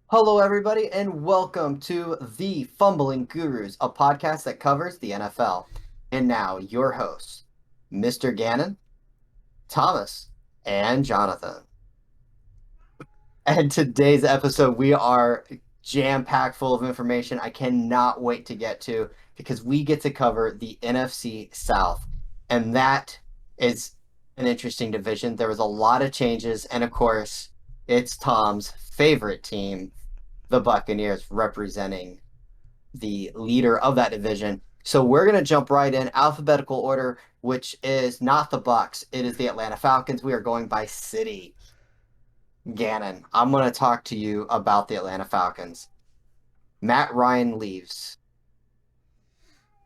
Hello, everybody, and welcome to the Fumbling Gurus, a podcast that covers the NFL. And now, your hosts, Mr. Gannon, Thomas, and Jonathan. And today's episode, we are jam-packed full of information I cannot wait to get to because we get to cover the NFC South. And that is an interesting division. There was a lot of changes, and of course, it's Tom's favorite team, the Buccaneers, representing the leader of that division. So we're going to jump right in alphabetical order, which is not the Bucks. It is the Atlanta Falcons. We are going by city. Gannon, I'm going to talk to you about the Atlanta Falcons. Matt Ryan leaves.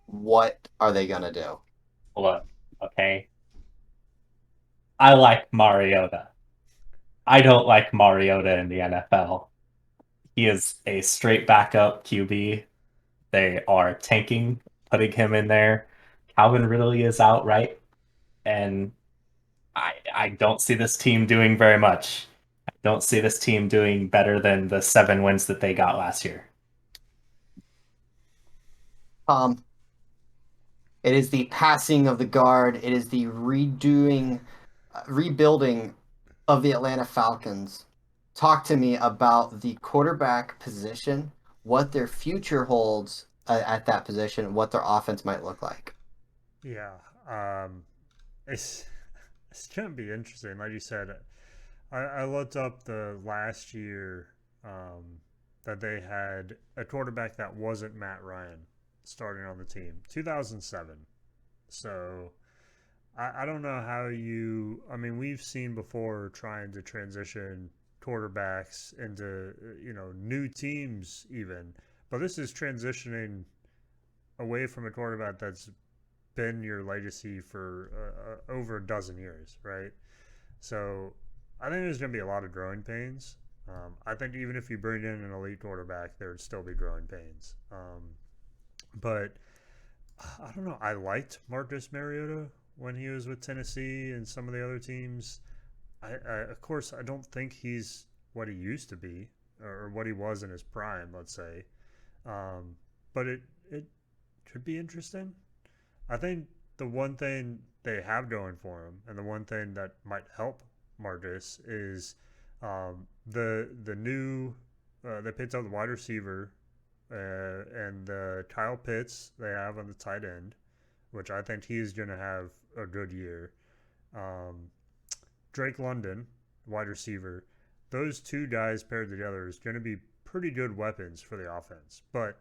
What are they going to do? Look, okay? I like Mariota. I don't like Mariota in the NFL. He is a straight backup QB. They are tanking, putting him in there. Calvin Ridley is out, right? And I don't see this team doing very much. I don't see this team doing better than the 7 wins that they got last year. Um, it is the passing of the guard. It is the rebuilding of the Atlanta Falcons. Talk to me about the quarterback position, what their future holds at that position, what their offense might look like. Yeah, um, it's it's gonna be interesting. Like you said, I looked up the last year that they had a quarterback that wasn't Matt Ryan starting on the team, 2007. So I don't know how you. I mean, we've seen before trying to transition quarterbacks into new teams even, but this is transitioning away from a quarterback that's been your legacy for over a dozen years, right? So I think there's going to be a lot of growing pains. I think even if you bring in an elite quarterback, there would still be growing pains. But I don't know. I liked Marcus Mariota when he was with Tennessee and some of the other teams. Of course, I don't think he's what he used to be or what he was in his prime, let's say. Um, but it could be interesting. I think the one thing they have going for him, and the one thing that might help Marcus is the new they picked up the wide receiver and the Kyle Pitts they have on the tight end, which I think he's going to have a good year. Um, Drake London, wide receiver, those two guys paired together is going to be pretty good weapons for the offense. But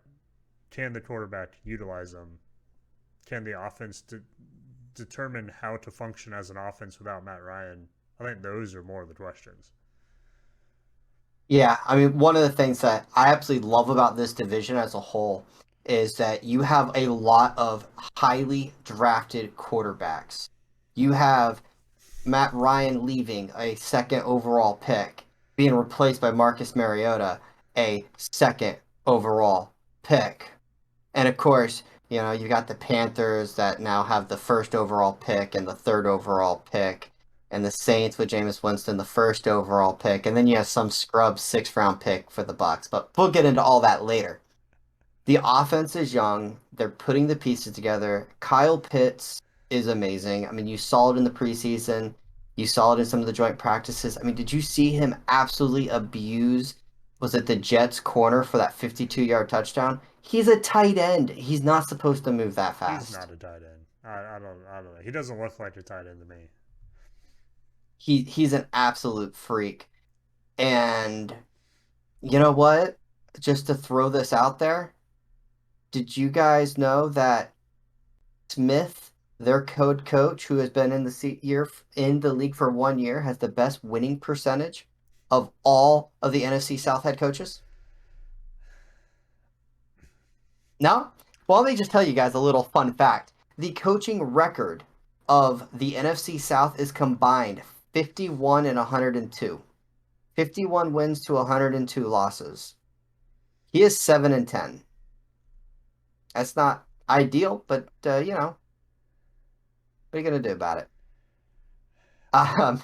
can the quarterback utilize them? Can the offense determine how to function as an offense without Matt Ryan? I think those are more of the questions. Yeah, I mean, one of the things that I absolutely love about this division as a whole is that you have a lot of highly drafted quarterbacks. You have Matt Ryan leaving a second overall pick, being replaced by Marcus Mariota, a second overall pick. And of course, you got the Panthers that now have the first overall pick and the third overall pick, and the Saints with Jameis Winston, the first overall pick, and then you have some scrub sixth round pick for the Bucks. But we'll get into all that later. The offense is young. They're putting the pieces together. Kyle Pitts is amazing. I mean, you saw it in the preseason. You saw it in some of the joint practices. I mean, did you see him absolutely abuse? Was it the Jets corner for that 52-yard touchdown? He's a tight end. He's not supposed to move that He's fast. not a tight end. I don't know. He doesn't look like a tight end to me. He's an absolute freak. And you know what? Just to throw this out there, did you guys know that Smith, their code coach, who has been in the league for 1 year, has the best winning percentage of all of the NFC South head coaches? No? Well, let me just tell you guys a little fun fact. The coaching record of the NFC South is combined 51 and 102. 51 wins to 102 losses. He is 7 and 10. That's not ideal, but what are you going to do about it? Um,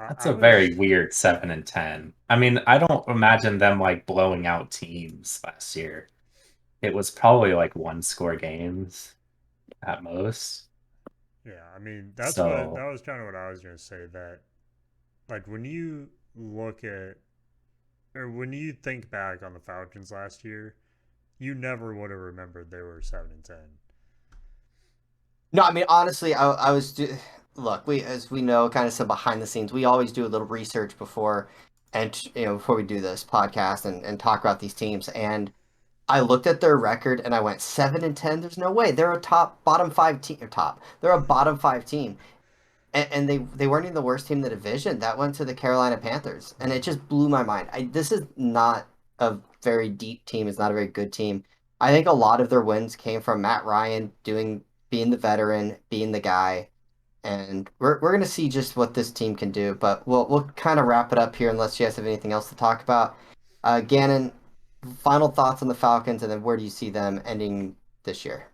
That's I a very was weird 7-10. I mean, I don't imagine them like blowing out teams last year. It was probably like one score games at most. yeah. I mean, that So was kind of what I was gonna say. That like when you look at or when you think back on the Falcons last year, you never would have remembered they were 7-10. No, I mean honestly, look. We, as we know, kind of some behind the scenes. We always do a little research before, and before we do this podcast and talk about these teams. And I looked at their record and I went 7-10. There's no way they're a top bottom five team or top. They're a bottom five team, and they weren't even the worst team in the division. That went to the Carolina Panthers, and it Mm-hmm. just blew my mind. This is not a very deep team. It's not a very good team. I think a lot of their wins came from Matt Ryan being the veteran, being the guy, and we're gonna see just what this team can do. But we'll kind of wrap it up here unless you guys have anything else to talk about. Gannon, final thoughts on the Falcons, and then where do you see them ending this year?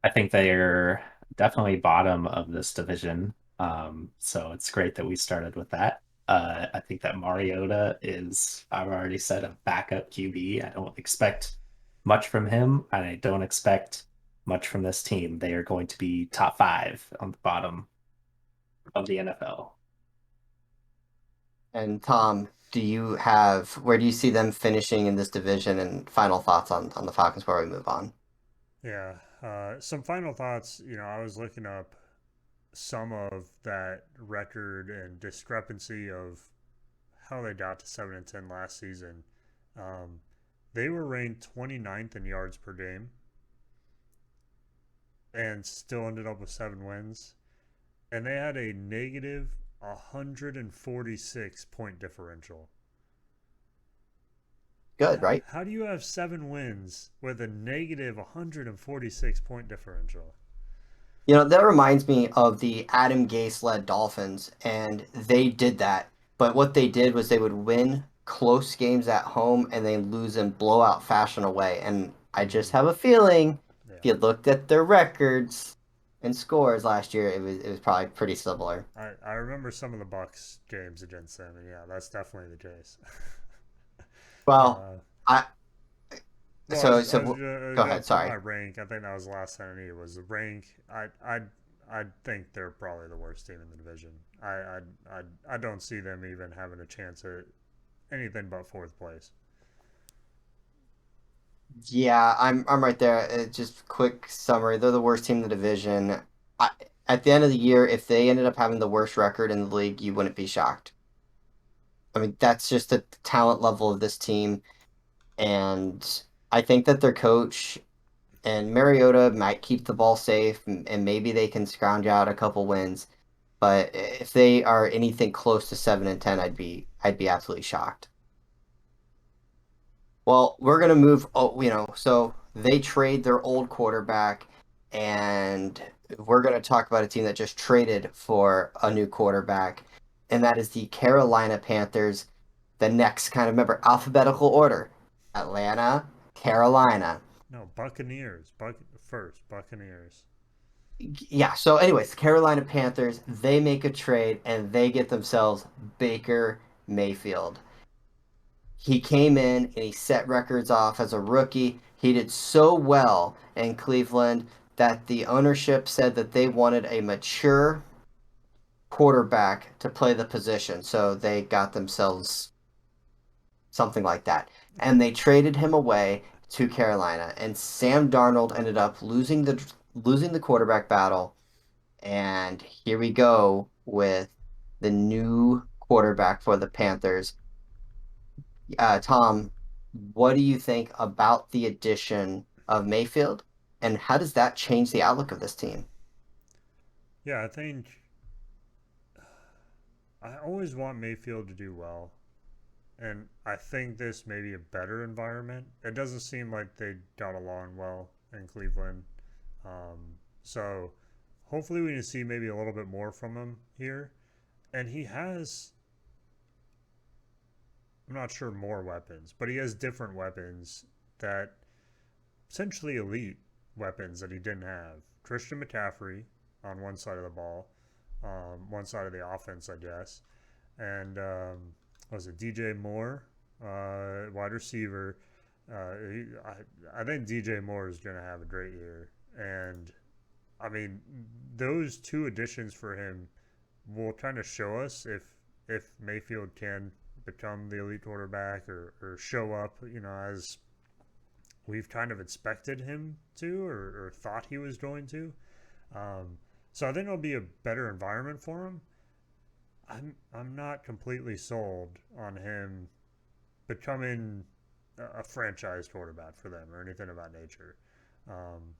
I think they're definitely bottom of this division. So it's great that we started with that. I think that Mariota is, I've already said, a backup QB. I don't expect much from him, and I don't expect much from this team. They are going to be top five on the bottom of the NFL. And Tom, where do you see them finishing in this division? And final thoughts on the Falcons before we move on. Yeah. Some final thoughts. I was looking up some of that record and discrepancy of how they got to 7-10 last season. Um, they were ranked 29th in yards per game and still ended up with 7 wins. And they had a negative 146 point differential. Good, right? How do you have 7 wins with a negative 146 point differential? That reminds me of the Adam Gase led Dolphins, and they did that. But what they did was they would win close games at home and they lose in blowout fashion away. And I just Mm, have a feeling if yeah. you looked at their records and scores last year, it was probably pretty similar. I remember some of the Bucks games against them, and yeah, that's definitely the case. Well, uh, I well, so I was so go gonna ahead. put my Sorry. rank. I think that was the last time I needed was the rank. I think they're probably the worst team in the division. I don't see them even having a chance at anything but fourth place. Yeah, I'm right there. Just quick summary. They're the worst team in the division. I, at the end of the year, if they ended up having the worst record in the league, you wouldn't be shocked. I mean, that's just the talent level of this team, and I think that their coach and Mariota might keep the ball safe, and maybe they can scrounge out a couple wins. But if they are anything close to 7-10, I'd be absolutely shocked. Well, we're gonna move. Oh, so they trade their old quarterback, and we're gonna talk about a team that just traded for a new quarterback, and that is the Carolina Panthers. The next kind of remember alphabetical order: Atlanta, Carolina. No, Buccaneers. First Buccaneers. Yeah. So, anyways, Carolina Panthers they make a trade and they get themselves Baker Mayfield. He came in and he set records off as a rookie. He did so well in Cleveland that the ownership said that they wanted a mature quarterback to play the position. So they got themselves something like that. And they traded him away to Carolina. And Sam Darnold ended up losing the quarterback battle. And here we go with the new quarterback for the Panthers. Tom, what do you think about the addition of Mayfield, and how does that change the outlook of this team? Yeah, I think I always want Mayfield to do well, and I think this may be a better environment. It doesn't seem like they got along well in Cleveland, so hopefully we can see maybe a little bit more from him here. And he has, I'm not sure more weapons, but he has different weapons that essentially elite weapons that he didn't have. Christian McCaffrey on one side of the ball, one side of the offense, I guess. And was it DJ Moore, wide receiver? I think DJ Moore is going to have a great year. And I mean, those two additions for him will kind of show us if Mayfield can become the elite quarterback or show up, as we've kind of expected him to or thought he was going to. Um, so I think it'll be a better environment for him. I'm not completely sold on him becoming a franchise quarterback for them or anything of that nature. Um,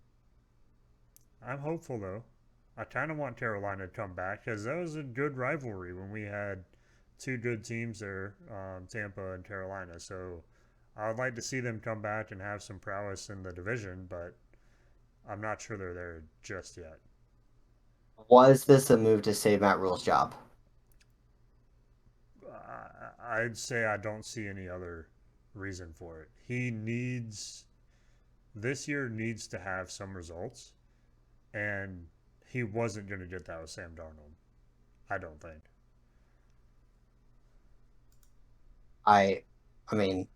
I'm hopeful though. I kind of want Carolina to come back because that was a good rivalry when we had two good teams there, Tampa and Carolina. So I would like to see them come back and have some prowess in the division, but I'm not sure they're there just yet. Was this a move to save Matt Rule's job? I'd say I don't see any other reason for it. This year needs to have some results, and he wasn't going to get that with Sam Darnold. I don't think. I, I mean,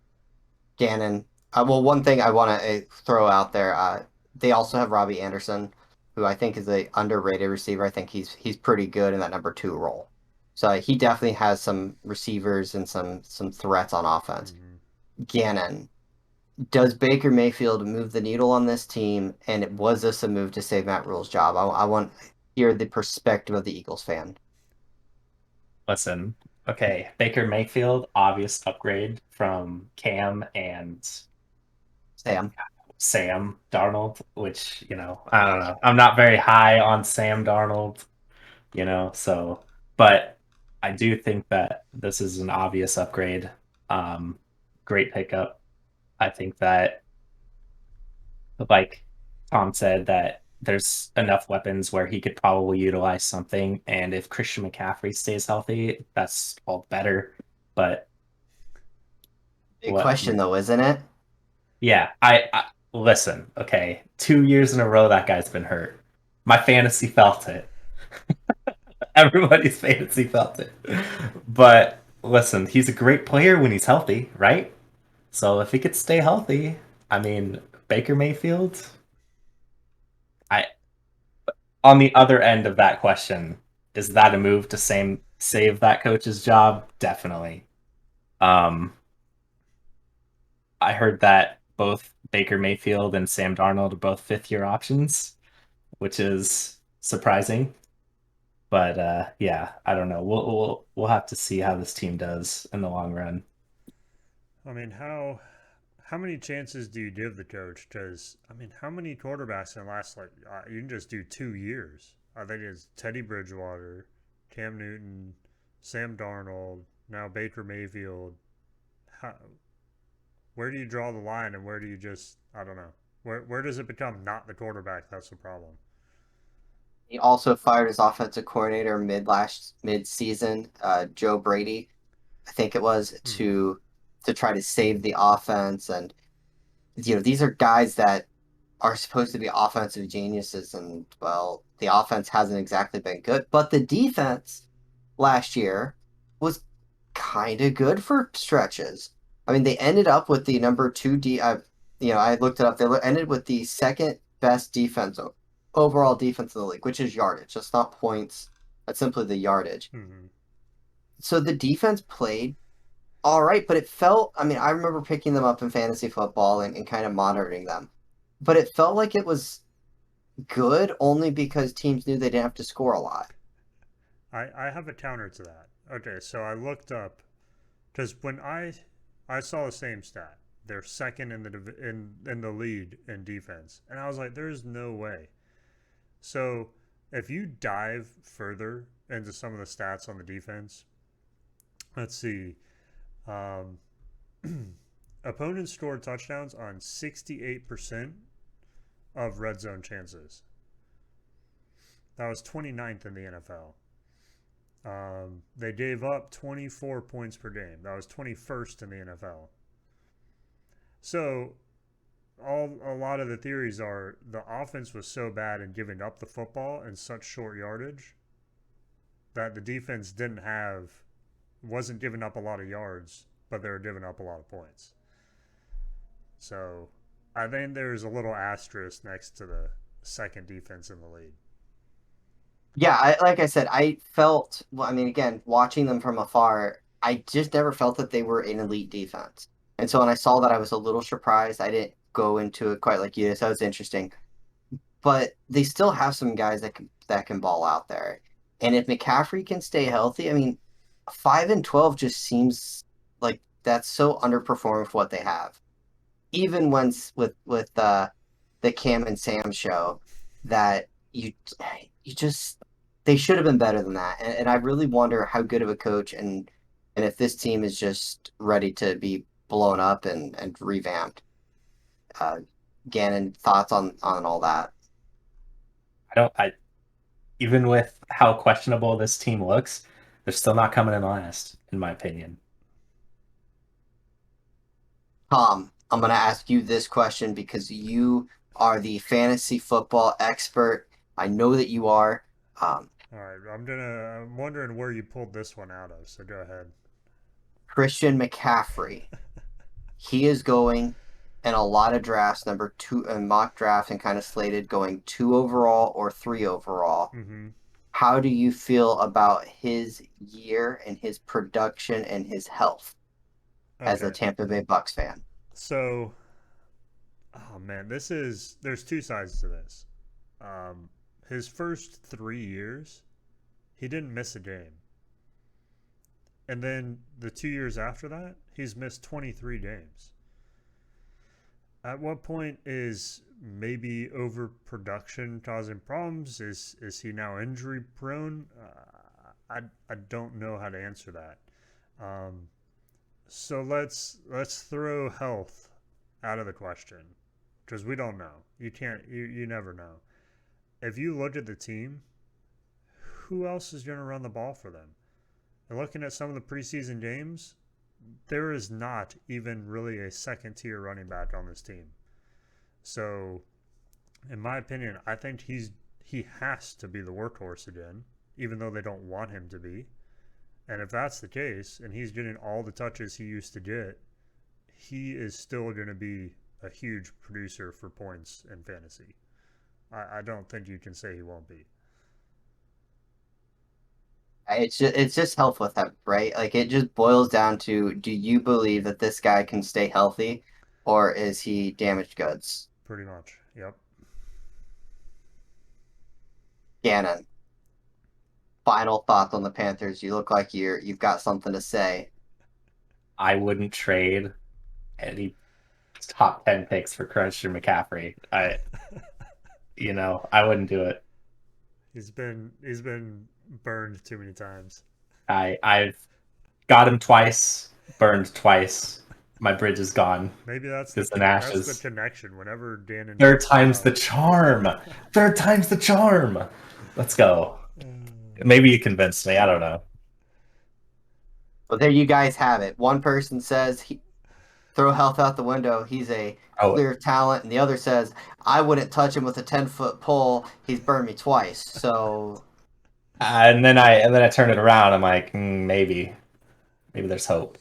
Gannon. Well, one thing I want to throw out there, they also have Robbie Anderson, who I think is a underrated receiver. I think he's pretty good in that number two role. So he definitely has some receivers and some threats on offense. Mm-hmm. Gannon, does Baker Mayfield move the needle on this team? And was this a move to save Matt Rule's job? I want to hear the perspective of the Eagles fan. Listen, okay, Baker Mayfield, obvious upgrade from Cam and Sam. Sam Darnold, which, I don't know. I'm not very high on Sam Darnold, so, but I do think that this is an obvious upgrade. Um, Great pickup. I think that, like Tom said, that there's enough weapons where he could probably utilize something, and if Christian McCaffrey stays healthy, that's all better. But Big what? question though, isn't it? Yeah, I listen. Okay, 2 years in a row that guy's been hurt. My fantasy felt it. Everybody's fantasy felt it. But listen, he's a great player when he's healthy, right? So if he could stay healthy, I mean, Baker Mayfield, I on the other end of that question, is that a move to save that coach's job? Definitely. Um, I heard that both Baker Mayfield and Sam Darnold are both fifth-year options, which is surprising. But yeah, I don't know. We'll have to see how this team does in the long run. I mean, how many chances do you give the coach? Because I mean, how many quarterbacks in the last you can just do 2 years? I think it's Teddy Bridgewater, Cam Newton, Sam Darnold, now Baker Mayfield. How, where do you draw the line, and where do you just I don't know. Where does it become not the quarterback that's the problem? He also fired his offensive coordinator mid season, Joe Brady, I think it was, Mm-hmm. to try to save the offense. And these are guys that are supposed to be offensive geniuses, and well, the offense hasn't exactly been good, but the defense last year was kind of good for stretches. I mean, they ended up with the number two I looked it up. They ended with the second best defense overall defense in the league, which is yardage. That's not points. That's simply the yardage. Mm-hmm. So the defense played all right, but it felt. I mean, I remember picking them up in fantasy football and kind of monitoring them, but it felt like it was good only because teams knew they didn't have to score a lot. I have a counter to that. Okay, so I looked up because when I saw the same stat, they're second in in the lead in defense, and I was like, "There's no way." So if you dive further into some of the stats on the defense, let's see. Um, Opponents scored touchdowns on 68% of red zone chances. That was 29th in the NFL. They gave up 24 points per game. That was 21st in the NFL. So a lot of the theories are the offense was so bad in giving up the football in such short yardage that the defense didn't have wasn't giving up a lot of yards, but they were giving up a lot of points. So I think there's a little asterisk next to the second defense in the league. Yeah, like I said, I felt, well, I mean, again, watching them from afar, I just never felt that they were an elite defense. And so when I saw that, I was a little surprised. I didn't go into it quite like you. So that was interesting. But they still have some guys that can ball out there. And if McCaffrey can stay healthy, I mean, 5-12 just seems like that's so underperforming for what they have. Even once with the Cam and Sam show, that you just they should have been better than that. And I really wonder how good of a coach and if this team is just ready to be blown up and revamped. Uh, Gannon, thoughts on all that? I don't. I even with how questionable this team looks, they're still not coming in last, in my opinion. Tom, I'm going to ask you this question because you are the fantasy football expert. I know that you are. Um, All right, I'm wondering where you pulled this one out of. So go ahead. Christian McCaffrey. He is going in a lot of drafts, number two in mock drafts, and kind of slated going two overall or three overall. Mm-hmm. How do you feel about his year and his production and his health as a Okay. Tampa Bay Bucks fan? So, oh man, there's two sides to this. Um, his first 3 years, he didn't miss a game. And then the 2 years after that, he's missed 23 games. At what point is maybe overproduction causing problems? Is he now injury prone? I don't know how to answer that. Um, so let's throw health out of the question because we don't know. You never know. If you look at the team, who else is going to run the ball for them? And looking at some of the preseason games, there is not even really a second tier running back on this team. So, in my opinion, I think he has to be the workhorse again, even though they don't want him to be. And if that's the case, and he's getting all the touches he used to get, he is still going to be a huge producer for points in fantasy. I don't think you can say he won't be. It's just health with him, right? Like it just boils down to, do you believe that this guy can stay healthy, or is he damaged goods? Pretty much. Yep. Gannon, final thoughts on the Panthers. You look like you've got something to say. I wouldn't trade any top 10 picks for Christian McCaffrey. I wouldn't do it. He's been burned too many times. I've got him twice, burned twice. My bridge is gone. Maybe It's in that's the ashes. connection. Whenever Dannon Third talks time's the about charm. Third time's the charm. Let's go. Maybe you convinced me. I don't know. Well, there you guys have it. One person says throw health out the window. He's a Oh, clear talent, and the other says I wouldn't touch him with a 10-foot pole. He's burned me twice. So and then I turn it around. I'm like, maybe there's hope.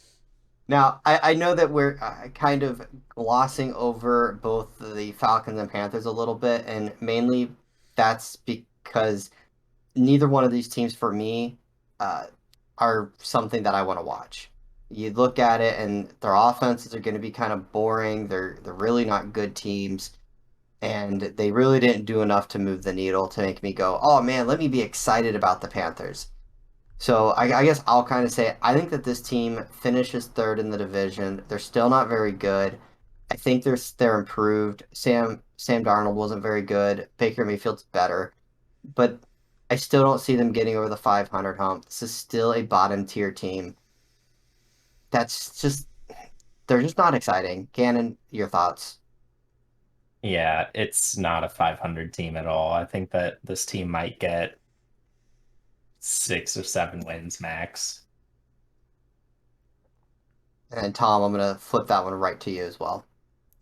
now I know that we're kind of glossing over both the Falcons and Panthers a little bit, and mainly that's because neither one of these teams for me uh, are something that I want to watch. You look at it, and their offenses are going to be kind of boring. They're really not good teams, and they really didn't do enough to move the needle to make me go, "Oh man, let me be excited about the Panthers." So I guess I'll kind of say I think that this team finishes third in the division. They're still not very good. I think they're improved. Sam Darnold wasn't very good. Baker Mayfield's better, but I still don't see them getting over the 500 hump. This is still a bottom tier team. That's just they're just not exciting. Gannon, your thoughts? Yeah, it's not a 500 team at all. I think that this team might get 6 or 7 wins max. And Tom, I'm gonna flip that one right to you as well.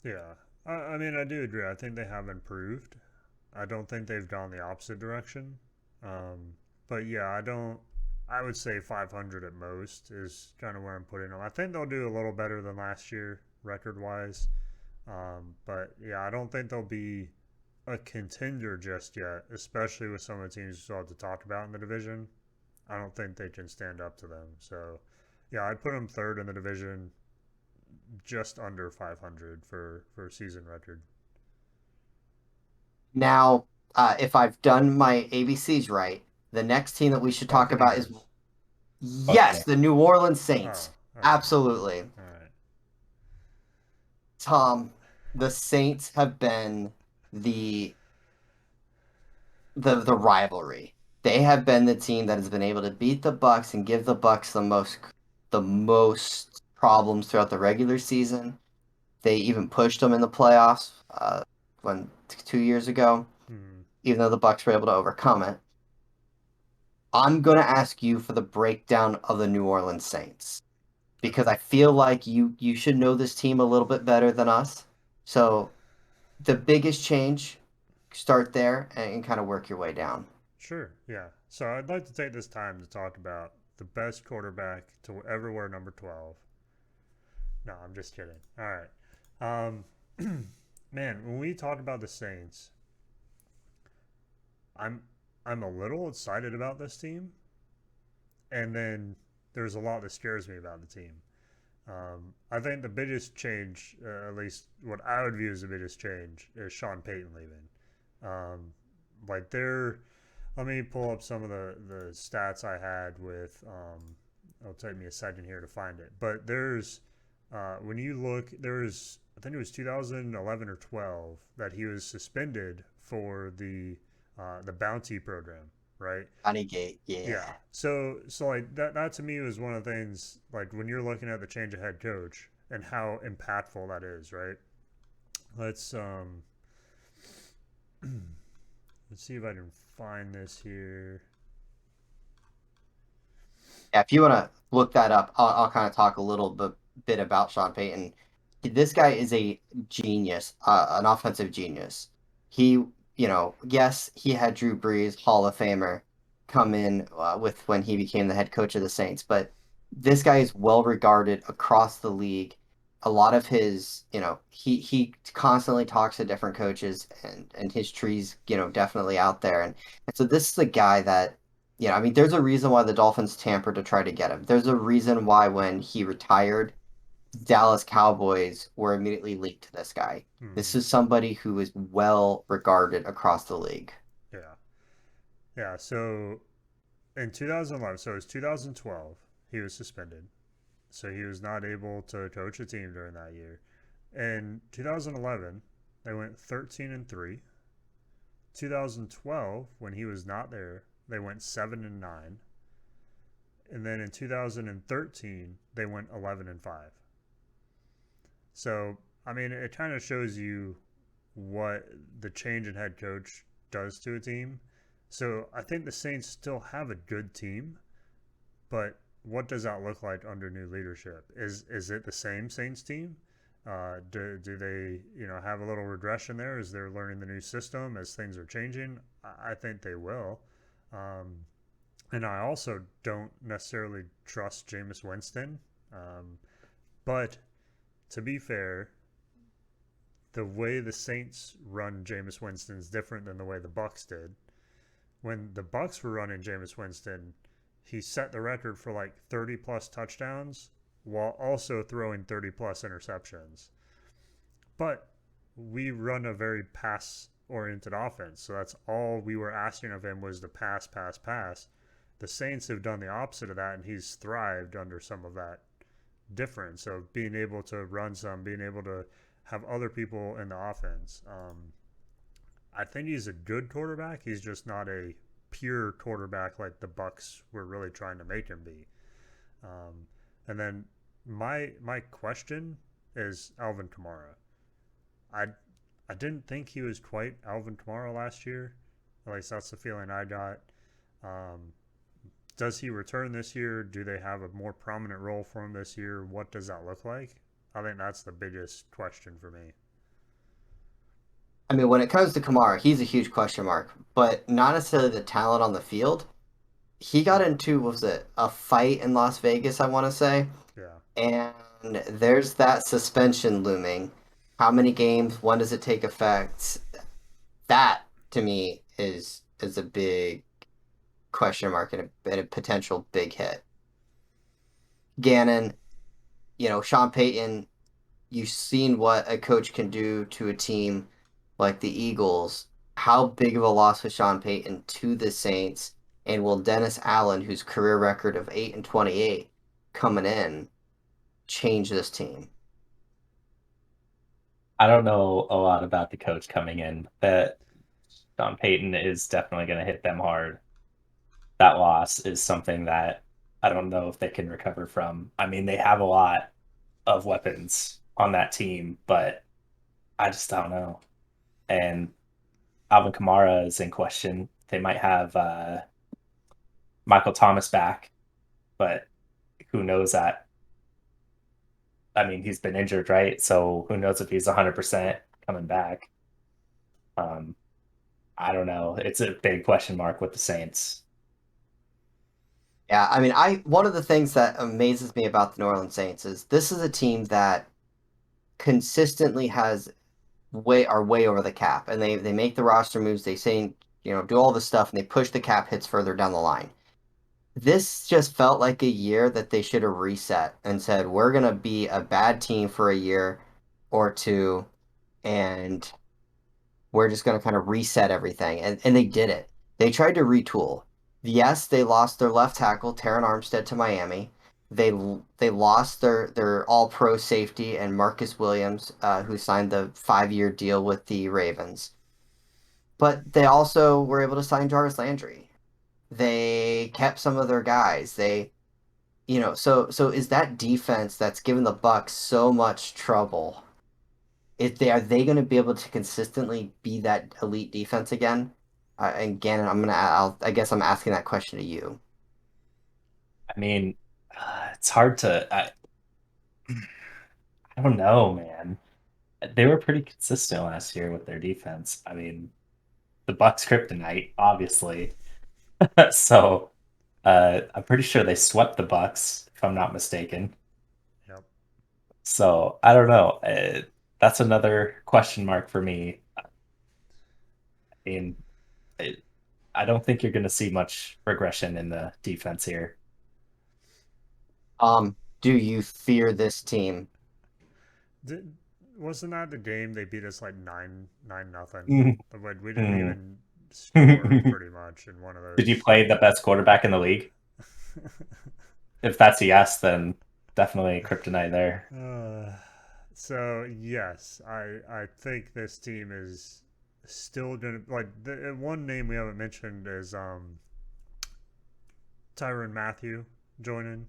yeah. I mean, I do agree. I think they have improved. I don't think they've gone the opposite direction. Um, but yeah, I don't. I would say 500 at most is kind of where I'm putting them. I think they'll do a little better than last year record wise. But yeah, I don't think they'll be a contender just yet, especially with some of the teams we still have to talk about in the division. I don't think they can stand up to them. So yeah, I'd put them third in the division, just under 500 for season record. Now, if I've done my ABCs right, the next team that we should talk about is, Buccaneers. yes, Okay. the New Orleans Oh, Saints. okay. Absolutely. All right. Tom, the Saints have been the the rivalry. They have been the team that has been able to beat the Bucks and give the Bucks the most problems throughout the regular season. They even pushed them in the playoffs when 2 years ago, Hmm. even though the Bucks were able to overcome it. I'm gonna ask you for the breakdown of the New Orleans Saints because Okay. I feel like you should know this team a little bit better than us. So the biggest change, start there and kind of work your way down. Sure. Yeah. So I'd like to take this time to talk about the best quarterback to ever wear number 12. No, I'm just kidding. All right. Man, when we talk about the Saints, I'm I'm a little excited about this team, and then there's a lot that scares me about the team. I think the biggest change, at least what I would view as the biggest change, is Sean Payton leaving. Um, like there, let me pull up some of the stats I had with. It'll take me a second here to find it, but there's when you look, there's I think it was 2011 or 12 that he was suspended for the bounty program, right? Honeygate, Yeah. yeah. So like that to me was one of the things like when you're looking at the change of head coach and how impactful that is, right? Let's let's see if I can find this here. Yeah, if you want to look that up, I'll kind of talk a little bit about Sean Payton. This guy is a genius, an offensive genius. He, yes, he had Drew Brees, Hall of Famer, come in with when he became the head coach of the Saints, but this guy is well regarded across the league. A lot of his, he constantly talks to different coaches, and his trees, definitely out there. And so this is a guy that yeah, I mean, there's a reason why the Dolphins tampered to try to get him. There's a reason why when he retired, Dallas Cowboys were immediately linked to this guy. This Hmm. is somebody who is well regarded across the league. Yeah. Yeah, so in 2011, so it was 2012, he was suspended. So he was not able to coach a team during that year. In 2011, they went 13-3. 2012, when he was not there, they went 7-9. And then in 2013, they went 11-5. So, I mean, it kind of shows you what the change in head coach does to a team. So, I think the Saints still have a good team, but what does that look like under new leadership? Is it the same Saints team? Do they have a little regression there as they're learning the new system as things are changing? I think they will. Um, and I also don't necessarily trust Jameis Winston. But to be fair, the way the Saints run Jameis Winston is different than the way the Bucks did. When the Bucks were running Jameis Winston, he set the record for like 30 plus touchdowns while also throwing 30 plus interceptions. But we run a very pass oriented offense. So that's all we were asking of him was to pass, pass, pass. The Saints have done the opposite of that, and he's thrived under some of that difference of being able to run some, being able to have other people in the offense. I think he's a good quarterback. He's just not a pure quarterback like the Bucks were really trying to make him be. Um, and then my question is Alvin Kamara. I I didn't think he was quite Alvin Kamara last year. At least that's the feeling I got. Um, does he return this year? Do they have a more prominent role for him this year? What does that look like? I think that's the biggest question for me. I mean, when it comes to Kamara, he's a huge question mark, but not necessarily the talent on the field. he got Yeah, into, what was it, a fight in Las Vegas, I want to say, yeah. and there's that suspension looming. How many games? When does it take effect? That to me is a big question mark and a potential big hit. Gannon, Sean Payton, you've seen what a coach can do to a team like the Eagles. How big of a loss was Sean Payton to the Saints? And will Dennis Allen, whose career record of 8-28 coming in, change this team? I don't know a lot about the coach coming in, but Sean Payton is definitely going to hit them hard. That loss is something that I don't know if they can recover from. I mean, they have a lot of weapons on that team, but I just don't know. And Alvin Kamara is in question. They might have Michael Thomas back, but who knows that? I mean, he's been injured, right? So who knows if he's 100% coming back? Um, I don't know. It's a big question mark with the Saints. Yeah, I mean, I one of the things that amazes me about the New Orleans Saints is this is a team that consistently has way over the cap, and they make the roster moves. They say do all this stuff, and they push the cap hits further down the line. This just felt like a year that they should have reset and said we're gonna be a bad team for a year or two, and we're just going to kind of reset everything. And they did it. They tried to retool. Yes, they lost their left tackle, Taron Armstead, to Miami. They they lost their all pro safety and Marcus Williams, who signed the 5-year deal with the Ravens. But they also were able to sign Jarvis Landry. They kept some of their guys. So is that defense that's given the Bucks so much trouble, if they are they going to be able to consistently be that elite defense again? And again, I guess I'm asking that question to you. I mean, it's hard to. I don't know, man. They were pretty consistent last year with their defense. I mean, the Bucks kryptonite, obviously. So I'm pretty sure they swept the Bucks, if I'm not mistaken. Yep. So I don't know. That's another question mark for me. I mean, it, I don't think you're going to see much regression in the defense here. Do you fear this team? Did, wasn't that the game they beat us like 9-0? Mhm. But we didn't Mhm. even score pretty much in one of Did you those. play the best quarterback in the league? If that's a yes, then definitely kryptonite there. uh, so yes, I think this team is still gonna like the one name we haven't mentioned is Tyron Matthew joining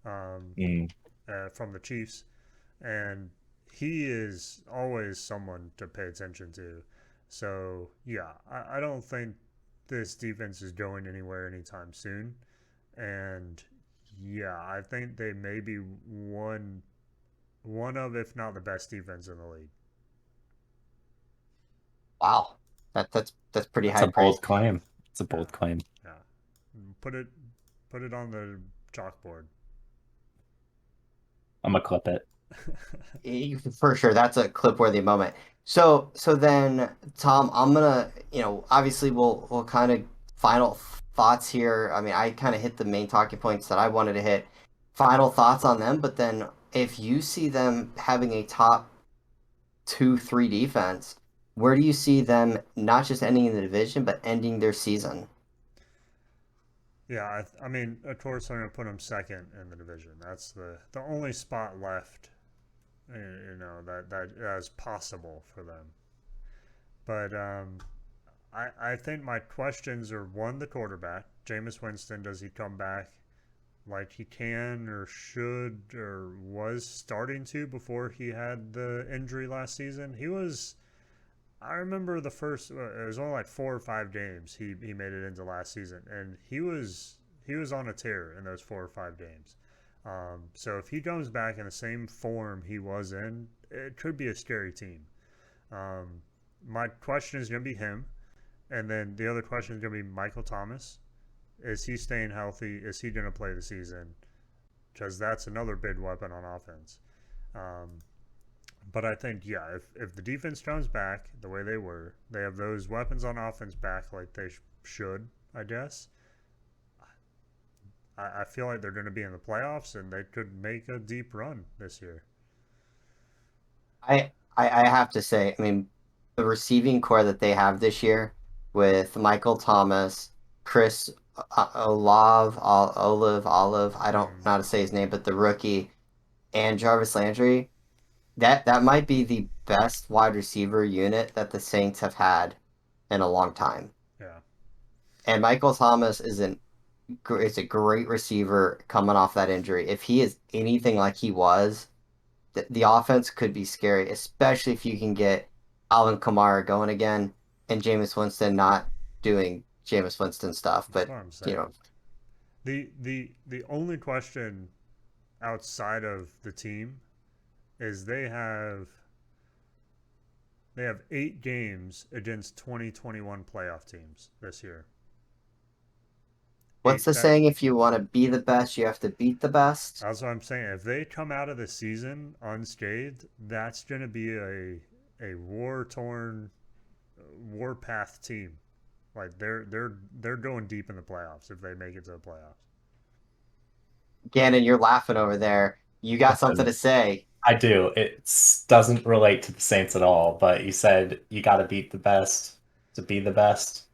um, Mm. from the Chiefs, and he is always someone to pay attention to. So yeah, I don't think this defense is going anywhere anytime soon, and yeah, I think they may be one of, if not the best defense in the league. Wow, that's pretty That's high a praise. bold claim. It's a Yeah, bold claim. yeah. Put it put it on the chalkboard. I'm gonna clip it. For sure, that's a clip-worthy moment. So then, Tom, I'm gonna, obviously we'll kind of final thoughts here. I mean, I kind of hit the main talking points that I wanted to hit. Final thoughts on them, but then if you see them having a top 2, 3 defense, where do you see them not just ending in the division, but ending their season? Yeah, I mean, of course, I'm going to put them second in the division. That's the only spot left, that is possible for them. But I think my questions are one, the quarterback, Jameis Winston. Does he come back like he can or should or was starting to before he had the injury last season? He was. I remember the first. It was only like 4 or 5 games he made it into last season, and he was on a tear in those 4 or 5 games. So if he comes back in the same form he was in, it could be a scary team. Um, my question is going to be him, and then the other question is going to be Michael Thomas. Is he staying healthy? Is he going to play the season? Because that's another big weapon on offense. Um, but I think, yeah, if the defense comes back the way they were, they have those weapons on offense back like they should, I guess. I feel like they're going to be in the playoffs and they could make a deep run this year. I have to say, I mean, the receiving core that they have this year with Michael Thomas, Chris Olive, I don't Mm, know how to say his name, but the rookie, and Jarvis Landry, that might be the best wide receiver unit that the Saints have had in a long time. yeah. And Michael Thomas is a great receiver coming off that injury. If he is anything like he was, the offense could be scary, especially if you can get Alvin Kamara going again and Jameis Winston not doing Jameis Winston stuff. That's But, what I'm you know, saying. The only question outside of the team is they have 8 games against 2021 playoff teams this year. what's Eight the that saying? If you want to be the best, you have to beat the best. That's what I'm saying. If they come out of the season unscathed, that's going to be a war torn, warpath team. Like they're going deep in the playoffs if they make it to the playoffs. Gannon, you're laughing over there. You got something Listen, to say. I do. It doesn't relate to the Saints at all, but you said you got to beat the best to be the best.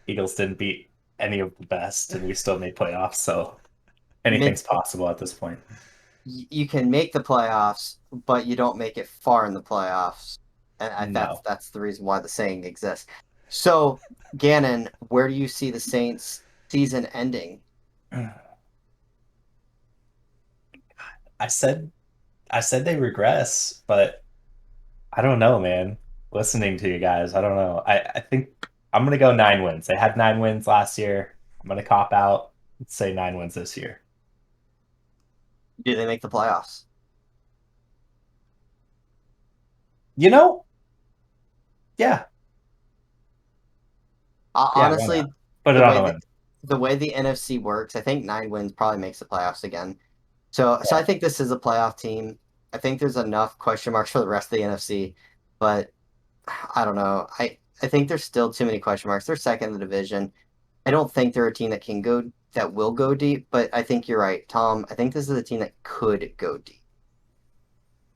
Eagles didn't beat any of the best, and we still made playoffs, so Mid, anything's possible at this point. you can make the playoffs, but you don't make it far in the playoffs, and that's No. that's the reason why the saying exists. So, Gannon, where do you see the Saints season ending? I said I said they regress, but I don't know, man. Listening to you guys, I don't know. I think I'm gonna go 9 wins. They had 9 wins last year. I'm gonna cop out and say 9 wins this year. Do they make the playoffs? You know, yeah, yeah, why not? Honestly, Put it the on way a that limb. the way the NFC works, I think 9 wins probably makes the playoffs again. So I Yeah. think this is a playoff team. I think there's enough question marks for the rest of the NFC, but I don't know. I think there's still too many question marks. They're second in the division. I don't think they're a team that will go deep, but I think you're right, Tom. I think this is a team that could go deep.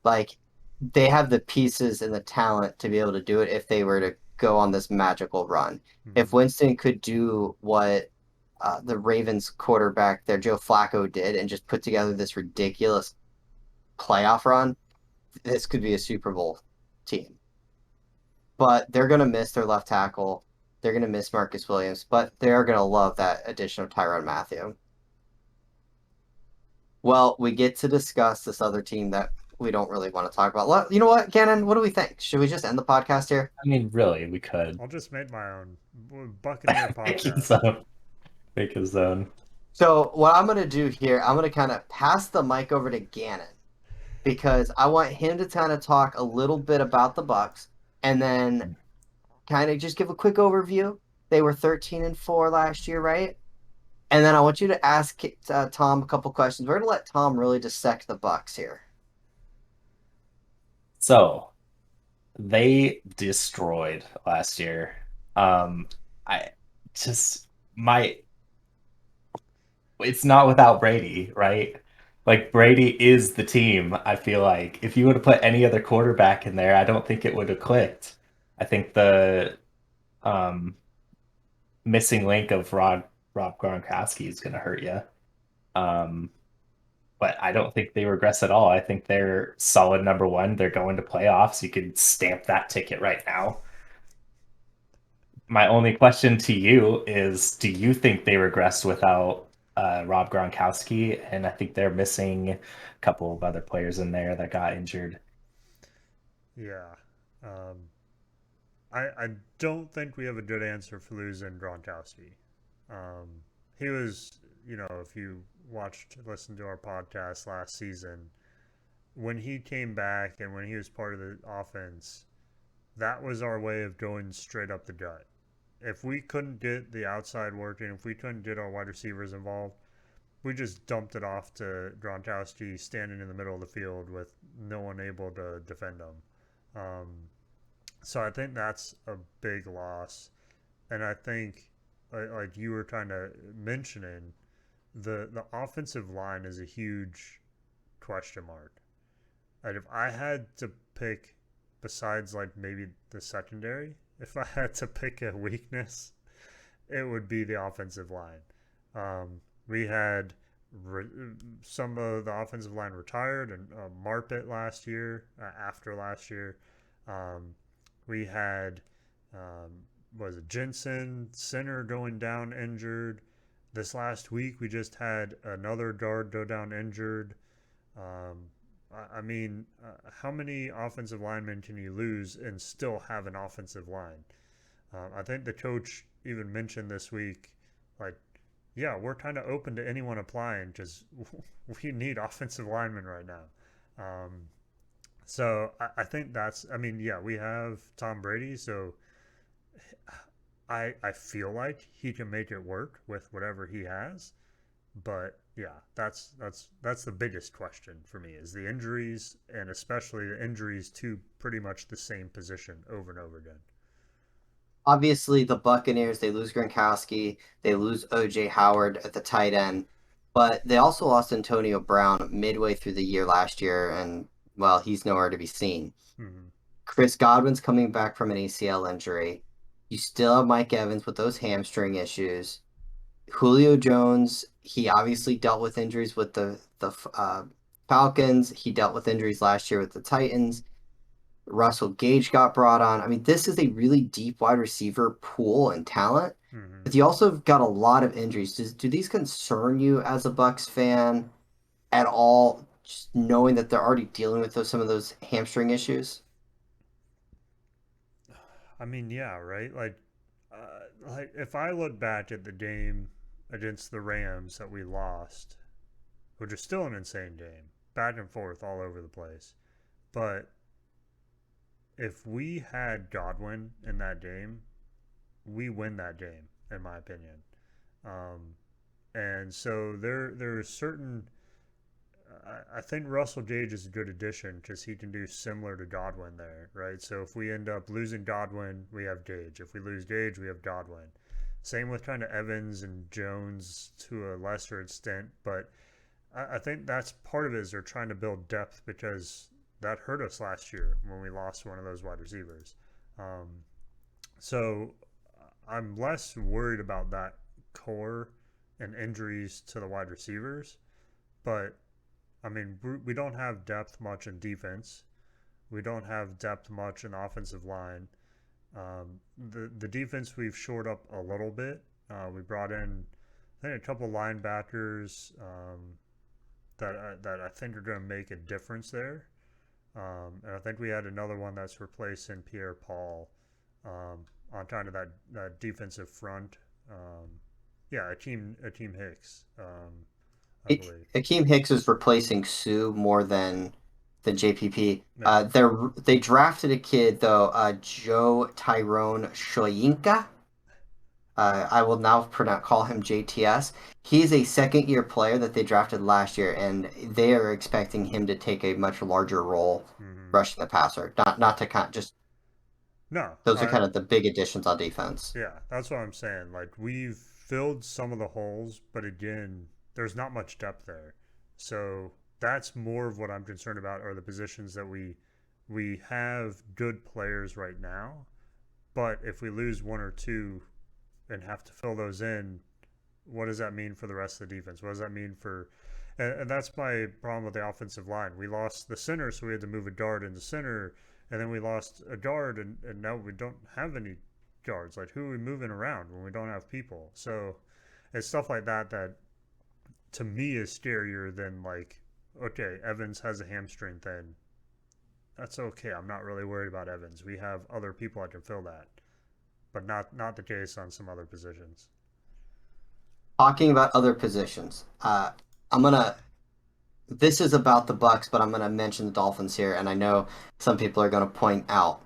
Like they have the pieces and the talent to be able to do it if they were to go on this magical run. If Hmm. Winston could do what the Ravens quarterback there, Joe Flacco, did and just put together this ridiculous playoff run, this could be a Super Bowl team. But they're going to miss their left tackle. They're going to miss Marcus Williams, but they're going to love that addition of Tyrann Mathieu. Well, we get to discuss this other team that we don't really want to talk about. You know what, Gannon? What do we think? Should we just end the podcast here? I mean, really, we could I'll just make my own Buccaneer make his podcast. own. Make his own. So, what I'm going to do here, I'm going to kind of pass the mic over to Gannon because I want him to kind of talk a little bit about the Bucks and then kind of just give a quick overview. They were 13-4 last year, right? And then I want you to ask Tom a couple questions. We're going to let Tom really dissect the Bucks here. So they destroyed last year. I just my it's not without Brady, right? Like Brady is the team. I feel like if you would have put any other quarterback in there, I don't think it would have clicked. I think the um, missing link of Rob Gronkowski is going to hurt you. Um, but I don't think they regress at all. I think they're solid number one. They're going to playoffs. You could stamp that ticket right now. My only question to you is, do you think they regressed without Rob Gronkowski? And I think they're missing a couple of other players in there that got injured. Yeah. Um, I don't think we have a good answer for losing Gronkowski. He was, if you listened to our podcast last season, when he came back and when he was part of the offense, that was our way of going straight up the gut. if we couldn't get the outside working, if we couldn't get our wide receivers involved, we just dumped it off to Gronkowski standing in the middle of the field with no one able to defend him. Um, so I think that's a big loss, and I think like you were kind of mentioning, the offensive line is a huge question mark. And if I had to pick, besides like maybe the secondary, if I had to pick a weakness, it would be the offensive line. We had re- some of the offensive line retired, and Marpet last year, after last year. Um, we had, um, was it Jensen, center going down injured. This last week, we just had another guard go down injured. Um, I mean, how many offensive linemen can you lose and still have an offensive line? I think the coach even mentioned this week, like, yeah, we're kind of open to anyone applying because we need offensive linemen right now. Um, so I think that's, I mean, yeah, we have Tom Brady, so I feel like he can make it work with whatever he has. But yeah, that's the biggest question for me is the injuries, and especially the injuries to pretty much the same position over and over again. Obviously, the Buccaneers, they lose Gronkowski, they lose OJ Howard at the tight end, but they also lost Antonio Brown midway through the year last year, and well, he's nowhere to be seen. Hmm. Chris Godwin's coming back from an ACL injury. You still have Mike Evans with those hamstring issues. Julio Jones, he obviously dealt with injuries with the Falcons. He dealt with injuries last year with the Titans. Russell Gage got brought on. I mean, this is a really deep wide receiver pool and talent, Hmm. but you also have got a lot of injuries. Do these concern you as a Bucks fan at all? Just knowing that they're already dealing with some of those hamstring issues. I mean, yeah, right. Like if I look back at the game against the Rams that we lost, which is still an insane game, back and forth all over the place. But if we had Godwin in that game, we win that game, in my opinion. Um, and so there are certain. I think Russell Gage is a good addition because he can do similar to Godwin there, right? So if we end up losing Godwin, we have Gage. If we lose Gage, we have Godwin. Same with kind of Evans and Jones to a lesser extent, but I think that's part of it is they're trying to build depth because that hurt us last year when we lost one of those wide receivers. Um, so I'm less worried about that core and injuries to the wide receivers, but I mean we don't have depth much in defense. We don't have depth much in offensive line. The defense we've shored up a little bit. We brought in I think a couple linebackers that I think are going to make a difference there. And I think we had another one that's replacing Pierre Paul on kind of that defensive front. Yeah, Akeem Hicks, I believe. Akeem Hicks is replacing Sue more than JPP. Yeah. They drafted a kid though, Joe Tyrone Shoyinka. I will now call him JTS. He's a second year player that they drafted last year, and they are expecting him to take a much larger role Hmm. rushing the passer. Not to kind just No, those are I kind of the big additions on defense. yeah, that's what I'm saying. Like we've filled some of the holes, but again, there's not much depth there. So that's more of what I'm concerned about are the positions that we have good players right now, but if we lose one or two and have to fill those in, what does that mean for the rest of the defense? What does that mean for and that's my problem with the offensive line. We lost the center, so we had to move a guard into center, and then we lost a guard, and now we don't have any guards. Like, who are we moving around when we don't have people? So it's stuff like that that to me is scarier than like, okay, Evans has a hamstring thing. That's okay. I'm not really worried about Evans. We have other people that can fill that, but not the case on some other positions. Talking about other positions, I'm gonna. This is about the Bucks, but I'm gonna mention the Dolphins here, and I know some people are gonna point out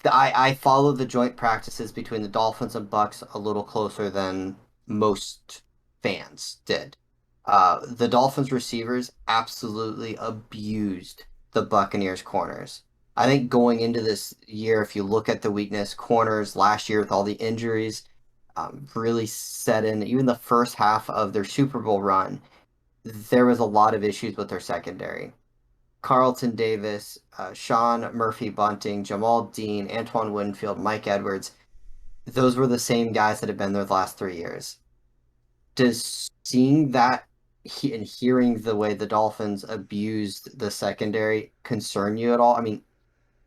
I follow the joint practices between the Dolphins and Bucks a little closer than most fans did. The Dolphins receivers absolutely abused the Buccaneers corners. I think going into this year, if you look at the weakness, corners last year with all the injuries really set in. Even the first half of their Super Bowl run, there was a lot of issues with their secondary. Carlton Davis, Sean Murphy Bunting, Jamal Dean, Antoine Winfield, Mike Edwards. Those were the same guys that have been there the last 3 years. Does seeing that and hearing the way the Dolphins abused the secondary concern you at all? I mean,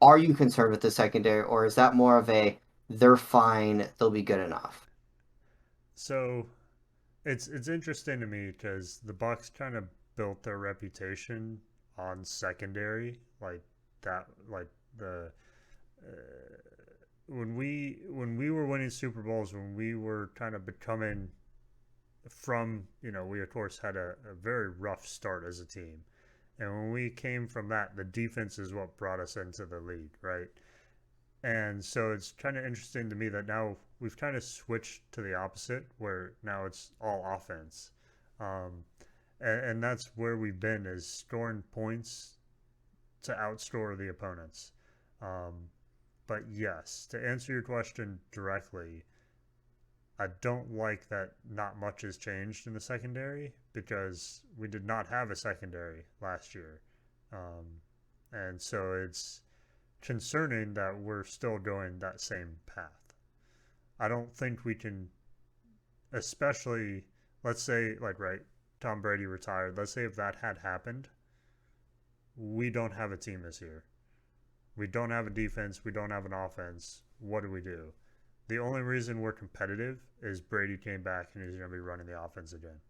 are you concerned with the secondary, or is that more of a they're fine, they'll be good enough? So it's interesting to me because the Bucks kind of built their reputation on secondary, like that, like the when we were winning Super Bowls, when we were kind of becoming from, we of course had a very rough start as a team, and when we came from that, the defense is what brought us into the league, right? And so it's kind of interesting to me that now we've kind of switched to the opposite, where now it's all offense. Um, and that's where we've been, is scoring points to outscore the opponents. Um, but yes, to answer your question directly, I don't like that not much has changed in the secondary, because we did not have a secondary last year. Um, and so it's concerning that we're still going that same path. I don't think we can, especially, let's say, like, right, Tom Brady retired. Let's say if that had happened, we don't have a team this year. We don't have a defense. We don't have an offense. What do we do? The only reason we're competitive is Brady came back and he's going to be running the offense again.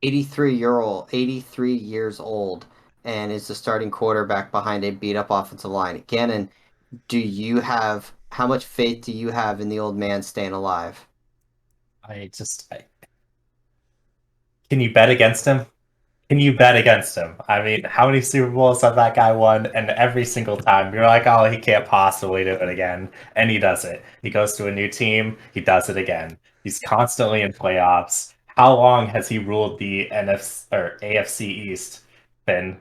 83 years old, and is the starting quarterback behind a beat up offensive line. Gannon, how much faith do you have in the old man staying alive? Can you bet against him? Can you bet against him? I mean, how many Super Bowls have that guy won? And every single time you're like, oh, he can't possibly do it again. And he does it. He goes to a new team, he does it again. He's constantly in playoffs. How long has he ruled the NFC or AFC East? Then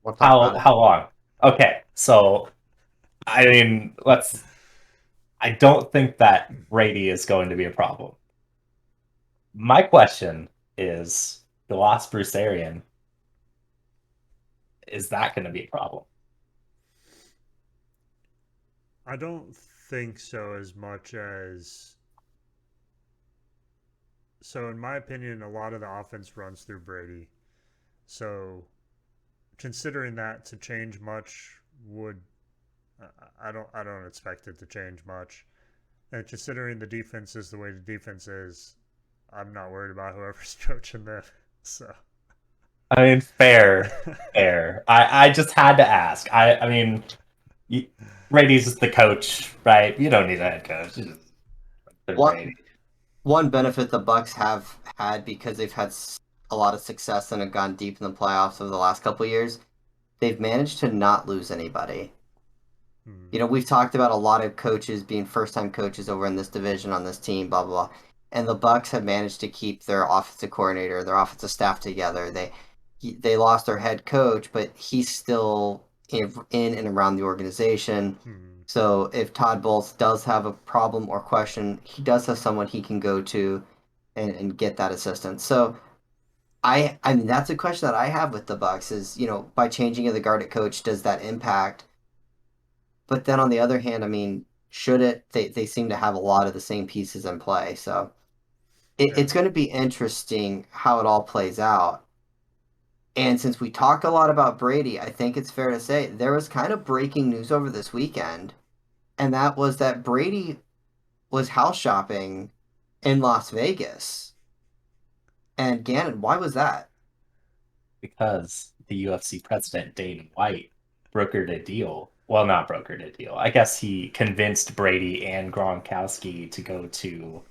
We'll talk how about it. how long? Okay, so I mean, I don't think that Brady is going to be a problem. My question is, the lost Bruce Arian, is that going to be a problem? I don't think so, as much as, so in my opinion, a lot of the offense runs through Brady. So considering that to change much would, I don't expect it to change much. And considering the defense is the way the defense is, I'm not worried about whoever's coaching them. So I mean, fair, fair. I just had to ask. I mean, you, Brady's just the coach, right? You don't need a head coach. You just put What Brady. one benefit the Bucks have had because they've had a lot of success and have gone deep in the playoffs over the last couple of years, they've managed to not lose anybody. hmm, You know, we've talked about a lot of coaches being first-time coaches over in this division on this team, blah blah blah, and the Bucks have managed to keep their offensive coordinator, their offensive staff together. They lost their head coach, but he's still in and around the organization. hmm, So if Todd Bowles does have a problem or question, he does have someone he can go to and get that assistance. So I mean that's a question that I have with the Bucks is, by changing of the guard at coach, does that impact? But then on the other hand, I mean, should it? They seem to have a lot of the same pieces in play. So yeah, it's going to be interesting how it all plays out. And since we talk a lot about Brady, I think it's fair to say there was kind of breaking news over this weekend, and that was that Brady was house shopping in Las Vegas. And Gannon, why was that? Because the UFC president, Dana White, brokered a deal. Well, not brokered a deal. I guess he convinced Brady and Gronkowski to go to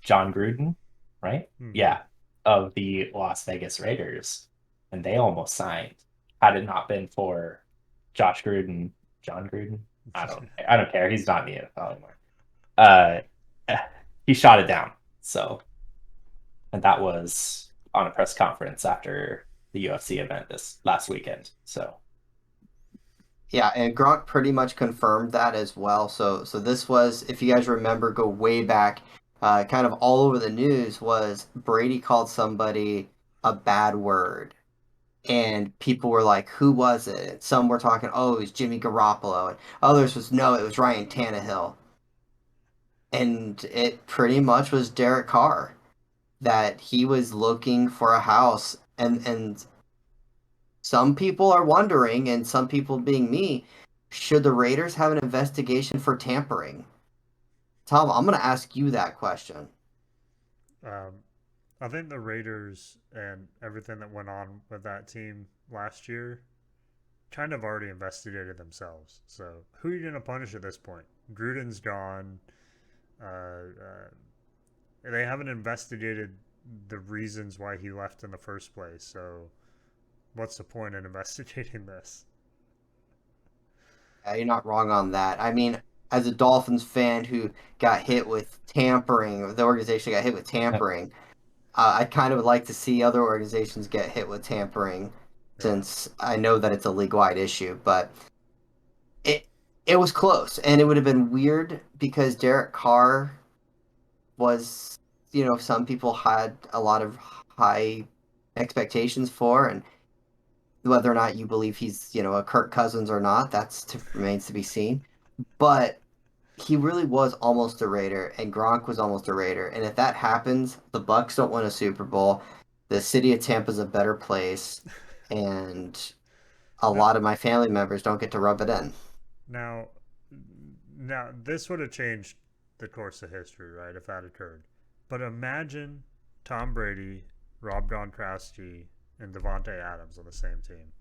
John Gruden, right? hmm, Yeah, of the Las Vegas Raiders. And they almost signed. Had it not been for Josh Gruden, John Gruden. I don't care. He's not in the NFL anymore. Uh, he shot it down. So, and that was on a press conference after the UFC event this last weekend. So, Yeah, and Gronk pretty much confirmed that as well. So this was, if you guys remember, go way back, kind of all over the news was Brady called somebody a bad word, and people were like, "Who was it?" Some were talking, "Oh, it was Jimmy Garoppolo," and others was, "No, it was Ryan Tannehill," and it pretty much was Derek Carr that he was looking for a house, and some people are wondering, and some people being me, should the Raiders have an investigation for tampering? Tom, I'm going to ask you that question. Um, I think the Raiders and everything that went on with that team last year kind of already investigated themselves. So who are you going to punish at this point? Gruden's gone. They haven't investigated the reasons why he left in the first place. So what's the point in investigating this? You're not wrong on that. I mean, as a Dolphins fan who got hit with tampering, the organization got hit with tampering, I kind of would like to see other organizations get hit with tampering Yeah. since I know that it's a league-wide issue, but it it was close, and it would have been weird because Derek Carr was, some people had a lot of high expectations for, and whether or not you believe he's, a Kirk Cousins or not, remains to be seen. But he really was almost a Raider, and Gronk was almost a Raider. And if that happens, the Bucks don't win a Super Bowl. The city of Tampa's a better place, and a Now, lot of my family members don't get to rub it in. now, now, this would have changed the course of history, right? If that occurred. But imagine Tom Brady, Rob Gronkowski, and Devontae Adams on the same team.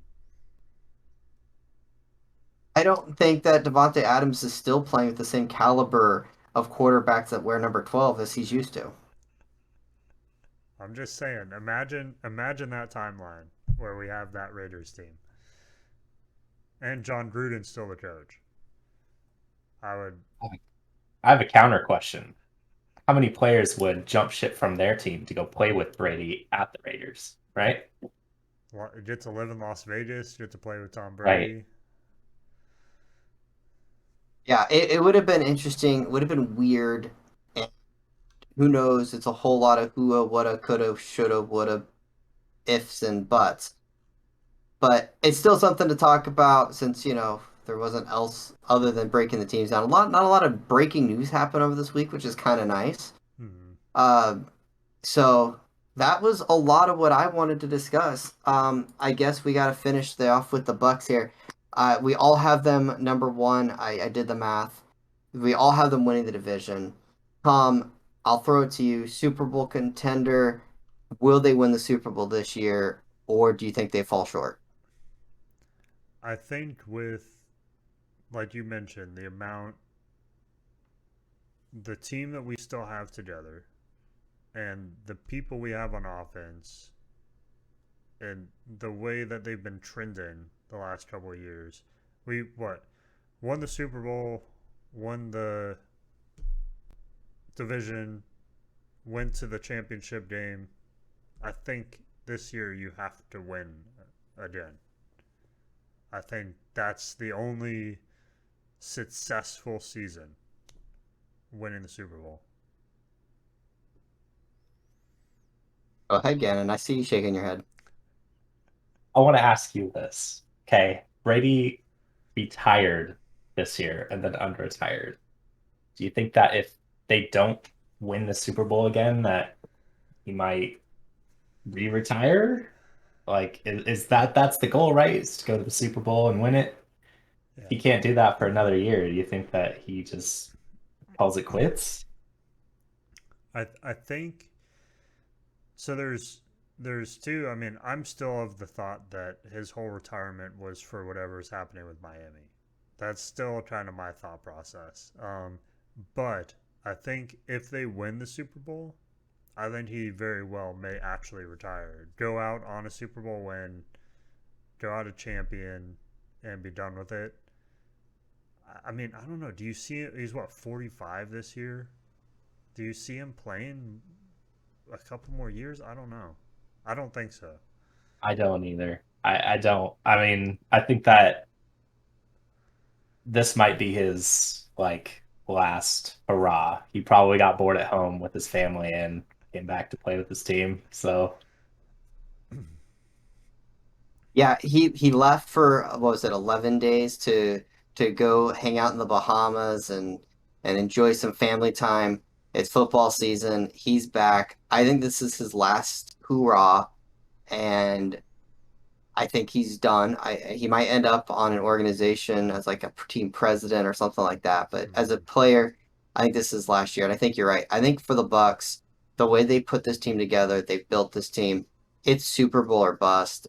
I don't think that Devontae Adams is still playing with the same caliber of quarterbacks that wear number 12 as he's used to. I'm just saying. Imagine that timeline where we have that Raiders team, and John Gruden's still the coach. I would. I have a counter question. How many players would jump ship from their team to go play with Brady at the Raiders? Right? Get to live in Las Vegas. Get to play with Tom Right. Brady. Yeah, it would have been interesting. It would have been weird. And who knows? It's a whole lot of whoa, woulda, coulda, shoulda, woulda, ifs and buts. But it's still something to talk about since, there wasn't else other than breaking the teams down. Not a lot of breaking news happened over this week, which is kind of nice. Hmm. Uh, So that was a lot of what I wanted to discuss. I guess we got to finish off with the Bucks here. We all have them number one. I did the math. We all have them winning the division. Tom, I'll throw it to you. Super Bowl contender. Will they win the Super Bowl this year, or do you think they fall short? I think with, like you mentioned, the team that we still have together, and the people we have on offense, and the way that they've been trending the last couple of years, we won the Super Bowl, won the division, went to the championship game. I think this year you have to win again. I think that's the only successful season, winning the Super Bowl. Go ahead, Gannon. I see you shaking your head. I want to ask you this. Okay. Brady retired this year and then unretired. Do you think that if they don't win the Super Bowl again, that he might re-retire? Like, is that's the goal, right? Is to go to the Super Bowl and win it? If Yeah, he can't do that for another year, do you think that he just calls it quits? I think so. There's two. I mean, I'm still of the thought that his whole retirement was for whatever is happening with Miami. That's still kind of my thought process. But I think if they win the Super Bowl, I think he very well may actually retire, go out on a Super Bowl win, go out a champion, and be done with it. I mean, I don't know. Do you see he's what 45 this year? Do you see him playing a couple more years? I don't know. I don't think so. I don't either. I don't. I mean, I think that this might be his like last hurrah. He probably got bored at home with his family and came back to play with his team. So Yeah, he left for what was it, 11 days to go hang out in the Bahamas and enjoy some family time. It's football season. He's back. I think this is his last hoorah, and I think he's done. He might end up on an organization as like a team president or something like that. But as a Mm-hmm. player, I think this is last year, and I think you're right. I think for the Bucks, the way they put this team together, they've built this team. It's Super Bowl or bust.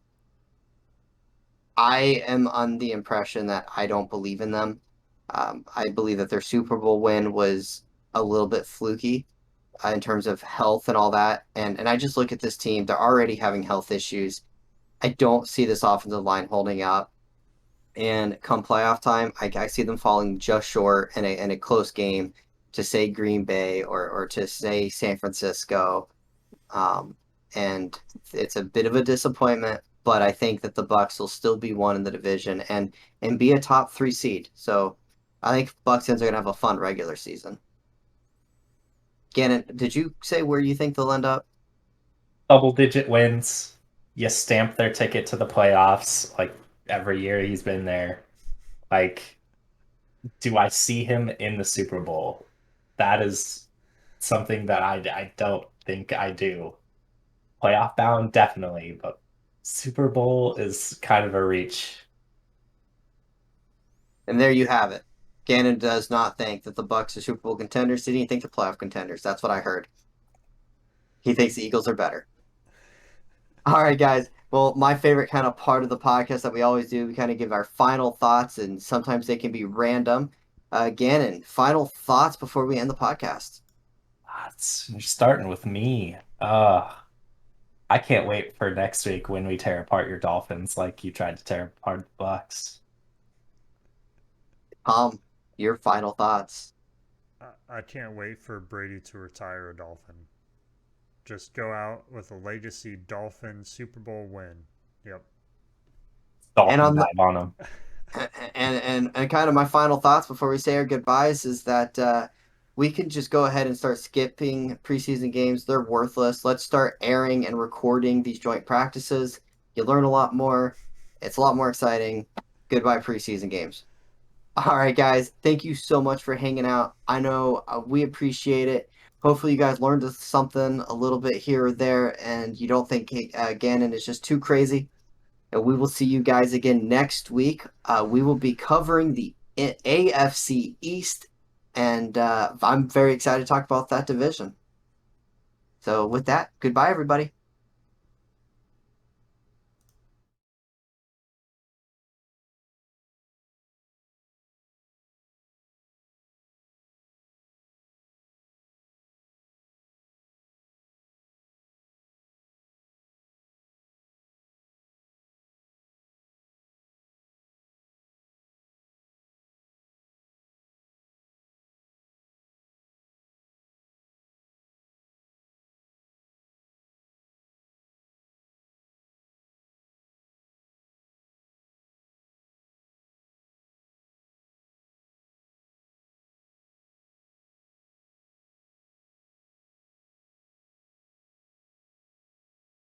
I am on the impression that I don't believe in them. I believe that their Super Bowl win was a little bit fluky in terms of health and all that. And I just look at this team; they're already having health issues. I don't see this offensive line holding up. And come playoff time, I see them falling just short in a close game to say Green Bay or to say San Francisco. Um, and it's a bit of a disappointment, but I think that the Bucks will still be one in the division and be a top three seed. So I think Bucks are gonna have a fun regular season. Gannon, did you say where you think they'll end up? double digit wins. You stamp their ticket to the playoffs like every year he's been there. Like, do I see him in the Super Bowl? That is something that I don't think I do. Playoff bound, definitely, but Super Bowl is kind of a reach. And there you have it. Gannon does not think that the Bucks are Super Bowl contenders. He didn't think they're playoff contenders. That's what I heard. He thinks the Eagles are better. All right, guys. Well, my favorite kind of part of the podcast that we always do, we kind of give our final thoughts, and sometimes they can be random. Gannon, final thoughts before we end the podcast. You're starting with me. I can't wait for next week when we tear apart your Dolphins like you tried to tear apart the Bucks. Tom, your final thoughts. I can't wait for Brady to retire a Dolphin. Just go out with a legacy Dolphin Super Bowl win. Yep. And Dolphin on the dive on them. and kind of my final thoughts before we say our goodbyes is that we can just go ahead and start skipping preseason games. They're worthless. Let's start airing and recording these joint practices. You learn a lot more. It's a lot more exciting. Goodbye preseason games. All right, guys. Thank you so much for hanging out. I know we appreciate it. Hopefully, you guys learned something a little bit here or there, and you don't think Gannon is just too crazy. And we will see you guys again next week. We will be covering the AFC East, and I'm very excited to talk about that division. So, with that, goodbye, everybody.